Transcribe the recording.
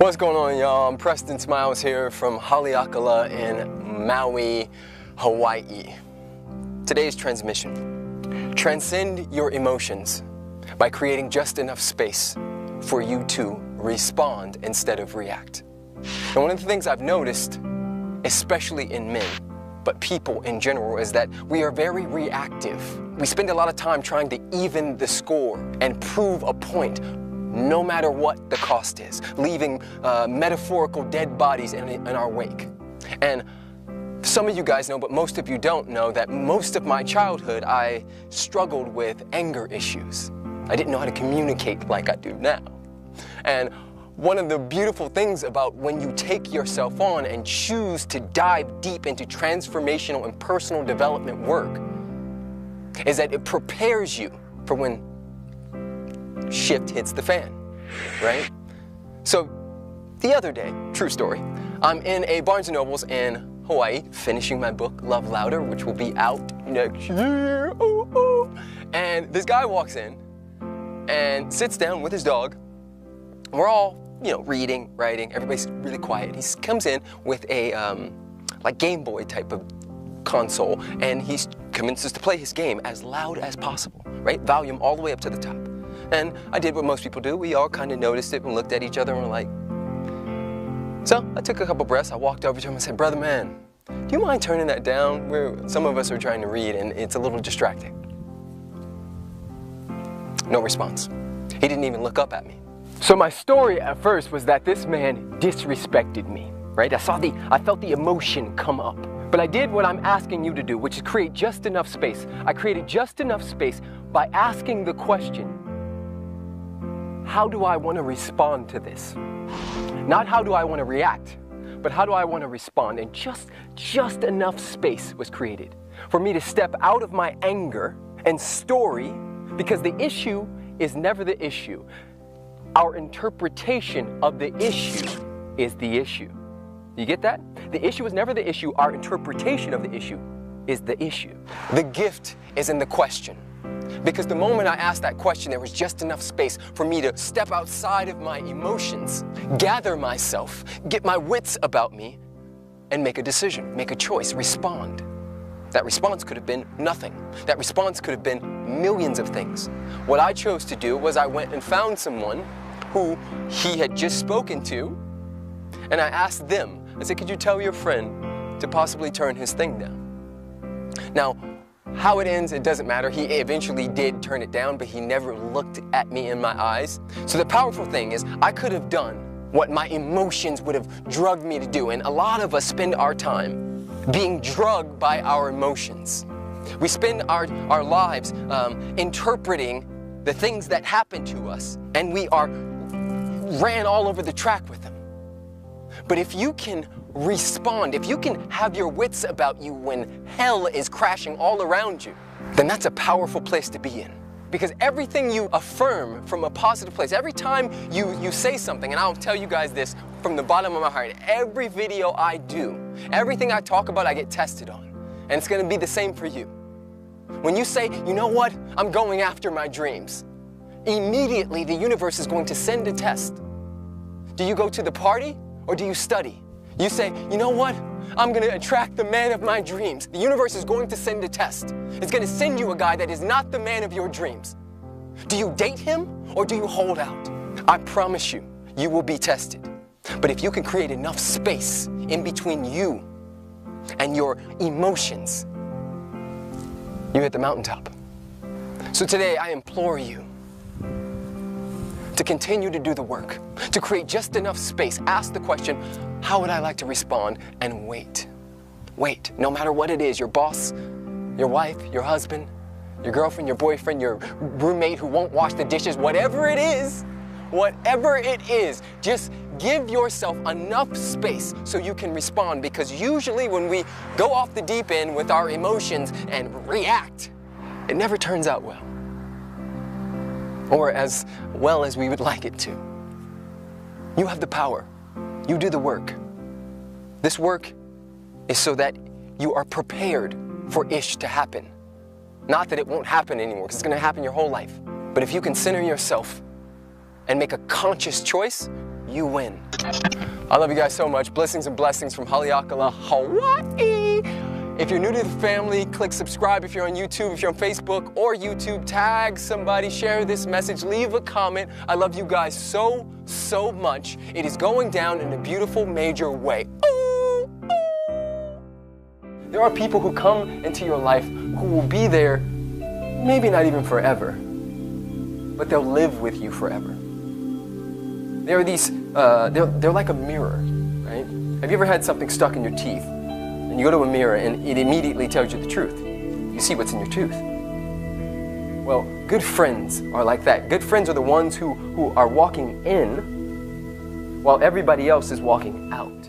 What's going on, y'all? I'm Preston Smiles here from Haleakala in Maui, Hawaii. Today's transmission: transcend your emotions by creating just enough space for you to respond instead of react. And one of the things I've noticed, especially in men, but people in general, is that we are very reactive. We spend a lot of time trying to even the score and prove a point, no matter what the cost is, leaving metaphorical dead bodies in our wake. And some of you guys know, but most of you don't know, that most of my childhood I struggled with anger issues. I didn't know how to communicate like I do now. And one of the beautiful things about when you take yourself on and choose to dive deep into transformational and personal development work is that it prepares you for when shit hits the fan, right? So the other day, true story, I'm in a Barnes & Noble's in Hawaii finishing my book, Love Louder, which will be out next year. Ooh, ooh. And this guy walks in and sits down with his dog. We're all, reading, writing, everybody's really quiet. He comes in with a like Game Boy type of console, and he commences to play his game as loud as possible, right? Volume all the way up to the top. And I did what most people do. We all kind of noticed it and looked at each other and were like, so I took a couple breaths. I walked over to him and said, "Brother man, do you mind turning that down? Some of us are trying to read and it's a little distracting." No response. He didn't even look up at me. So my story at first was that this man disrespected me, right? I felt the emotion come up. But I did what I'm asking you to do, which is create just enough space. I created just enough space by asking the question, how do I want to respond to this? Not how do I want to react, but how do I want to respond? And just enough space was created for me to step out of my anger and story, because the issue is never the issue. Our interpretation of the issue is the issue. You get that? The issue is never the issue. Our interpretation of the issue is the issue. The gift is in the question. Because the moment I asked that question, there was just enough space for me to step outside of my emotions, gather myself, get my wits about me, and make a decision, make a choice, respond. That response could have been nothing. That response could have been millions of things. What I chose to do was I went and found someone who he had just spoken to, and I asked them, I said, "Could you tell your friend to possibly turn his thing down?" Now, how it ends, it doesn't matter. He eventually did turn it down, but he never looked at me in my eyes. So the powerful thing is, I could have done what my emotions would have drugged me to do. And a lot of us spend our time being drugged by our emotions. We spend our lives interpreting the things that happen to us, and we ran all over the track with them. But if you can respond, if you can have your wits about you when hell is crashing all around you, then that's a powerful place to be in. Because everything you affirm from a positive place, every time you say something, and I'll tell you guys this from the bottom of my heart, every video I do, everything I talk about, I get tested on. And it's going to be the same for you. When you say, "You know what, I'm going after my dreams," immediately the universe is going to send a test. Do you go to the party or do you study? You say, "You know what? I'm going to attract the man of my dreams." The universe is going to send a test. It's going to send you a guy that is not the man of your dreams. Do you date him or do you hold out? I promise you, you will be tested. But if you can create enough space in between you and your emotions, you hit the mountaintop. So today I implore you to continue to do the work, to create just enough space. Ask the question, how would I like to respond? And wait. Wait, no matter what it is, your boss, your wife, your husband, your girlfriend, your boyfriend, your roommate who won't wash the dishes, whatever it is, just give yourself enough space so you can respond, because usually when we go off the deep end with our emotions and react, it never turns out well. Or as well as we would like it to. You have the power. You do the work. This work is so that you are prepared for ish to happen. Not that it won't happen anymore, because it's going to happen your whole life. But if you can center yourself and make a conscious choice, you win. I love you guys so much. Blessings and blessings from Haleakala, Hawaii. If you're new to the family, click subscribe. If you're on YouTube, if you're on Facebook or YouTube, tag somebody, share this message, leave a comment. I love you guys so, so much. It is going down in a beautiful, major way. Ooh, ooh. There are people who come into your life who will be there, maybe not even forever, but they'll live with you forever. There are these, they're like a mirror, right? Have you ever had something stuck in your teeth? And you go to a mirror and it immediately tells you the truth. You see what's in your tooth. Well, good friends are like that. Good friends are the ones who are walking in while everybody else is walking out.